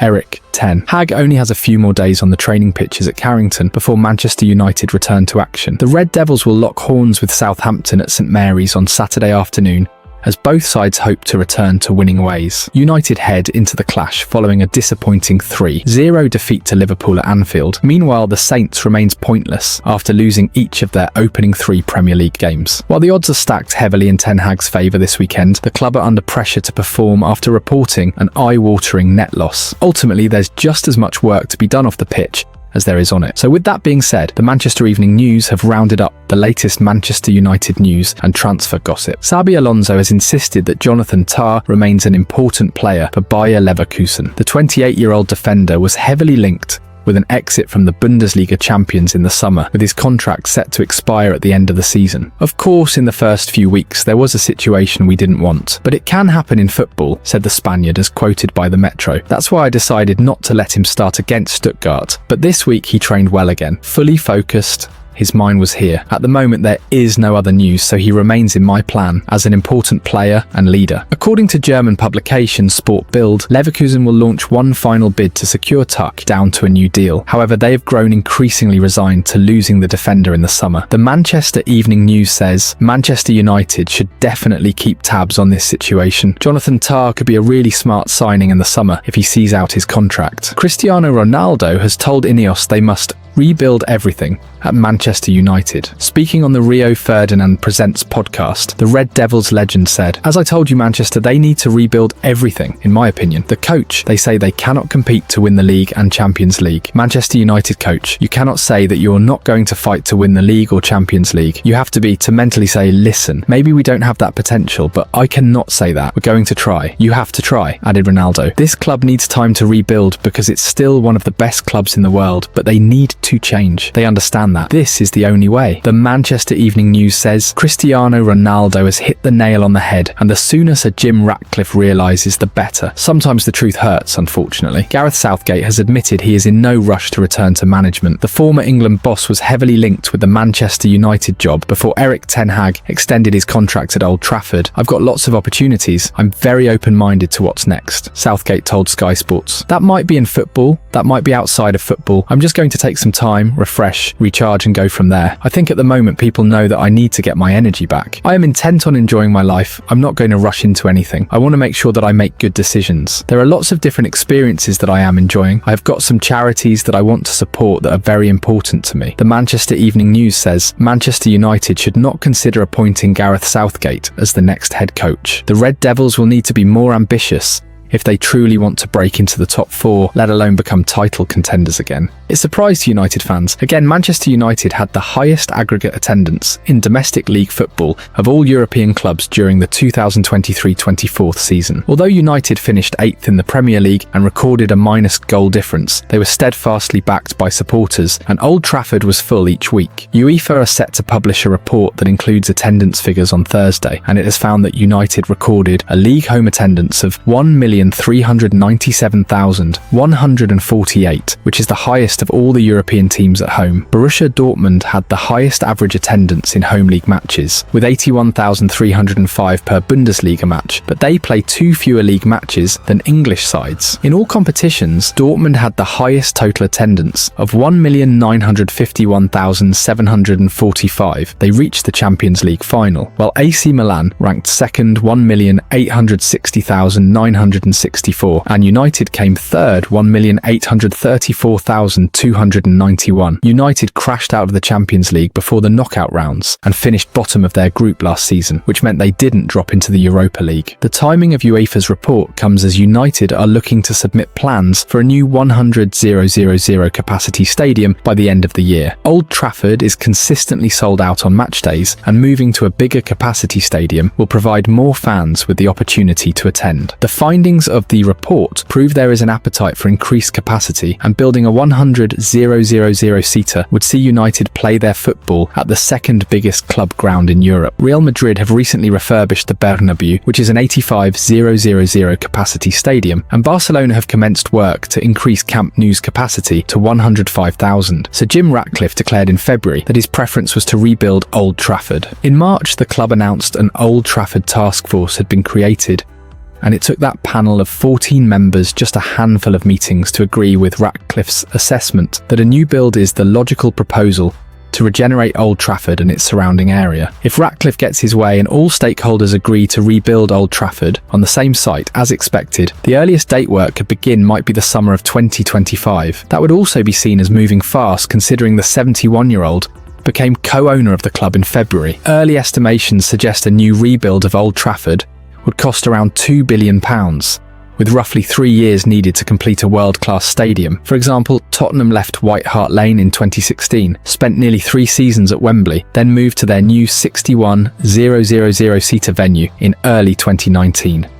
Erik, 10. Hag only has a few more days on the training pitches at Carrington before Manchester United return to action. The Red Devils will lock horns with Southampton at St Mary's on Saturday afternoon, as both sides hope to return to winning ways. United head into the clash following a disappointing 3-0 defeat to Liverpool at Anfield. Meanwhile, the Saints remains pointless after losing each of their opening 3 Premier League games. While the odds are stacked heavily in Ten Hag's favour this weekend, the club are under pressure to perform after reporting an eye-watering net loss. Ultimately, there's just as much work to be done off the pitch as there is on it. So with that being said, the Manchester Evening News have rounded up the latest Manchester United news and transfer gossip. Xabi Alonso has insisted that Jonathan Tah remains an important player for Bayer Leverkusen. The 28-year-old defender was heavily linked with an exit from the Bundesliga champions in the summer, with his contract set to expire at the end of the season. Of course, in the first few weeks, there was a situation we didn't want, but it can happen in football, said the Spaniard as quoted by the Metro. That's why I decided not to let him start against Stuttgart, but this week he trained well again, fully focused. His mind was here. At the moment, there is no other news, so he remains in my plan as an important player and leader. According to German publication Sport Bild, Leverkusen will launch one final bid to secure Tuck down to a new deal. However, they have grown increasingly resigned to losing the defender in the summer. The Manchester Evening News says Manchester United should definitely keep tabs on this situation. Jonathan Tah could be a really smart signing in the summer if he sees out his contract. Cristiano Ronaldo has told Ineos they must rebuild everything at Manchester United. Speaking on the Rio Ferdinand Presents podcast, the Red Devils legend said, "As I told you, Manchester, they need to rebuild everything, in my opinion. The coach, they say they cannot compete to win the league and Champions League. Manchester United coach, you cannot say that you're not going to fight to win the league or Champions League. You have to be to mentally say, listen, maybe we don't have that potential, but I cannot say that. We're going to try. You have to try," added Ronaldo. This club needs time to rebuild because it's still one of the best clubs in the world, but they need to change. They understand that. This is the only way. The Manchester Evening News says Cristiano Ronaldo has hit the nail on the head, and the sooner Sir Jim Ratcliffe realises, the better. Sometimes the truth hurts, unfortunately. Gareth Southgate has admitted he is in no rush to return to management. The former England boss was heavily linked with the Manchester United job before Erik Ten Hag extended his contract at Old Trafford. "I've got lots of opportunities. I'm very open-minded to what's next," Southgate told Sky Sports. "That might be in football. That might be outside of football. I'm just going to take some time, refresh, recharge and go from there. I think at the moment people know that I need to get my energy back. I am intent on enjoying my life. I'm not going to rush into anything. I want to make sure that I make good decisions. There are lots of different experiences that I am enjoying. I've got some charities that I want to support that are very important to me." The Manchester Evening News says Manchester United should not consider appointing Gareth Southgate as the next head coach. The Red Devils will need to be more ambitious if they truly want to break into the top 4, let alone become title contenders again. It surprised United fans. Again, Manchester United had the highest aggregate attendance in domestic league football of all European clubs during the 2023-24 season. Although United finished 8th in the Premier League and recorded a minus goal difference, they were steadfastly backed by supporters, and Old Trafford was full each week. UEFA are set to publish a report that includes attendance figures on Thursday, and it has found that United recorded a league home attendance of 1,397,148, which is the highest of all the European teams at home. Borussia Dortmund had the highest average attendance in home league matches, with 81,305 per Bundesliga match, but they play 2 fewer league matches than English sides. In all competitions, Dortmund had the highest total attendance of 1,951,745. They reached the Champions League final, while AC Milan ranked second, 1,860,964, and United came third, 1,834,291. United crashed out of the Champions League before the knockout rounds and finished bottom of their group last season, which meant they didn't drop into the Europa League. The timing of UEFA's report comes as United are looking to submit plans for a new 100,000 capacity stadium by the end of the year. Old Trafford is consistently sold out on match days, and moving to a bigger capacity stadium will provide more fans with the opportunity to attend. The findings of the report prove there is an appetite for increased capacity, and building a 100,000 seater would see United play their football at the second biggest club ground in Europe. Real Madrid have recently refurbished the Bernabeu, which is an 85,000 capacity stadium, and Barcelona have commenced work to increase Camp Nou's capacity to 105,000. Sir Jim Ratcliffe declared in February that his preference was to rebuild Old Trafford. In March, the club announced an Old Trafford task force had been created, and it took that panel of 14 members just a handful of meetings to agree with Ratcliffe's assessment that a new build is the logical proposal to regenerate Old Trafford and its surrounding area. If Ratcliffe gets his way and all stakeholders agree to rebuild Old Trafford on the same site as expected, the earliest date work could begin might be the summer of 2025. That would also be seen as moving fast, considering the 71-year-old became co-owner of the club in February. Early estimations suggest a new rebuild of Old Trafford would cost around £2 billion, with roughly 3 years needed to complete a world-class stadium. For example, Tottenham left White Hart Lane in 2016, spent nearly 3 seasons at Wembley, then moved to their new 61,000-seater venue in early 2019.